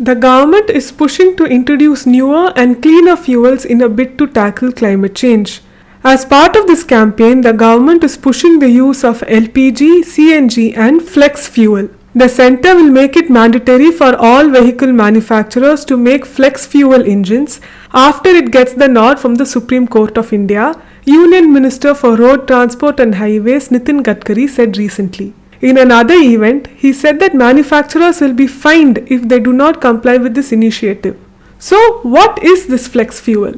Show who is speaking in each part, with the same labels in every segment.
Speaker 1: The government is pushing to introduce newer and cleaner fuels in a bid to tackle climate change. As part of this campaign, the government is pushing the use of LPG, CNG and flex fuel. The centre will make it mandatory for all vehicle manufacturers to make flex fuel engines after it gets the nod from the Supreme Court of India, Union Minister for Road Transport and Highways Nitin Gadkari said recently. In another event, he said that manufacturers will be fined if they do not comply with this initiative. So, what is this flex fuel?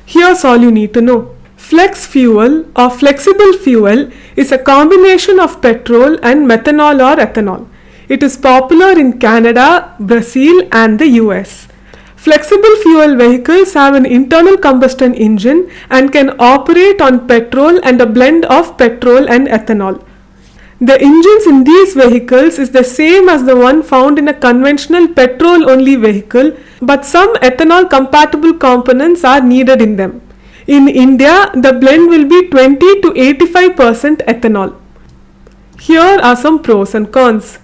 Speaker 1: Here's all you need to know. Flex fuel or flexible fuel is a combination of petrol and methanol or ethanol. It is popular in Canada, Brazil and the US. Flexible fuel vehicles have an internal combustion engine and can operate on petrol and a blend of petrol and ethanol. The engines in these vehicles is the same as the one found in a conventional petrol-only vehicle, but some ethanol-compatible components are needed in them. In India, the blend will be 20 to 85% ethanol. Here are some pros and cons.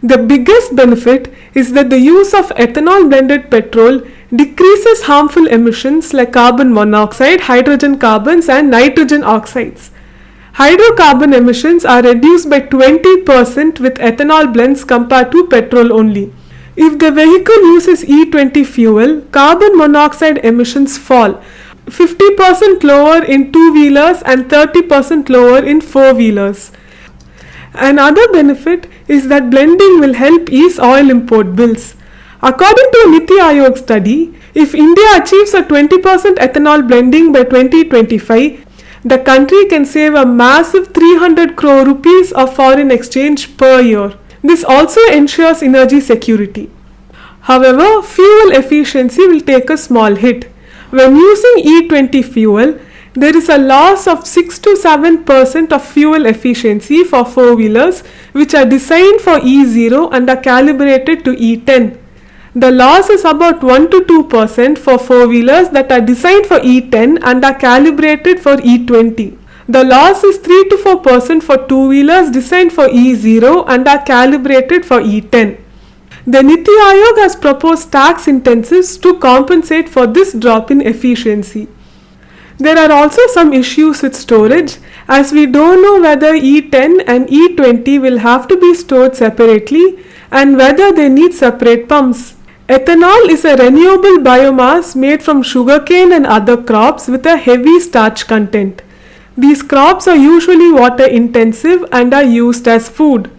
Speaker 1: The biggest benefit is that the use of ethanol-blended petrol decreases harmful emissions like carbon monoxide, hydrogen carbons and nitrogen oxides. Hydrocarbon emissions are reduced by 20% with ethanol blends compared to petrol only. If the vehicle uses E20 fuel, carbon monoxide emissions fall 50% lower in two-wheelers and 30% lower in four-wheelers. Another benefit is that blending will help ease oil import bills. According to a Niti Aayog study, if India achieves a 20% ethanol blending by 2025, the country can save a massive 300 crore rupees of foreign exchange per year. This also ensures energy security. However, fuel efficiency will take a small hit. When using E20 fuel, there is a loss of 6 to 7% of fuel efficiency for four-wheelers which are designed for E0 and are calibrated to E10. The loss is about 1 to 2% for four-wheelers that are designed for E10 and are calibrated for E20. The loss is 3 to 4% for two-wheelers designed for E0 and are calibrated for E10. The Niti Aayog has proposed tax incentives to compensate for this drop in efficiency. There are also some issues with storage, as we don't know whether E10 and E20 will have to be stored separately and whether they need separate pumps. Ethanol is a renewable biomass made from sugarcane and other crops with a heavy starch content. These crops are usually water intensive and are used as food.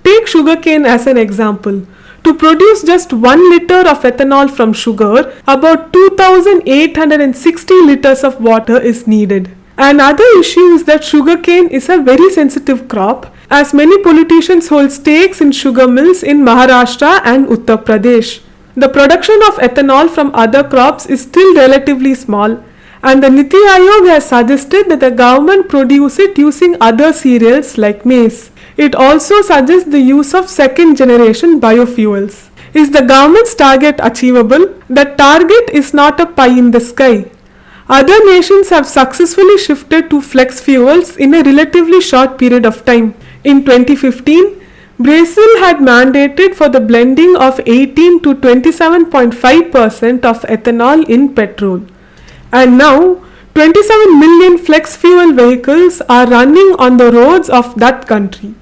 Speaker 1: Take sugarcane as an example. To produce just 1 liter of ethanol from sugar, about 2,860 liters of water is needed. Another issue is that sugarcane is a very sensitive crop, as many politicians hold stakes in sugar mills in Maharashtra and Uttar Pradesh. The production of ethanol from other crops is still relatively small, and the Niti Aayog has suggested that the government produce it using other cereals like maize. It also suggests the use of second generation biofuels. Is the government's target achievable? The target is not a pie in the sky. Other nations have successfully shifted to flex fuels in a relatively short period of time. In 2015, Brazil had mandated for the blending of 18 to 27.5% of ethanol in petrol. And now, 27 million flex fuel vehicles are running on the roads of that country.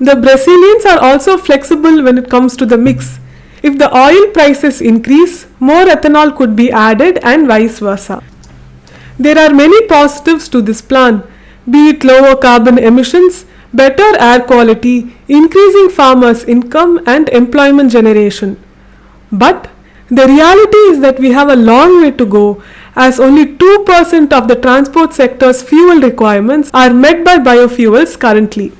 Speaker 1: The Brazilians are also flexible when it comes to the mix. If the oil prices increase, more ethanol could be added and vice versa. There are many positives to this plan, be it lower carbon emissions, better air quality, increasing farmers' income and employment generation. But the reality is that we have a long way to go, as only 2% of the transport sector's fuel requirements are met by biofuels currently.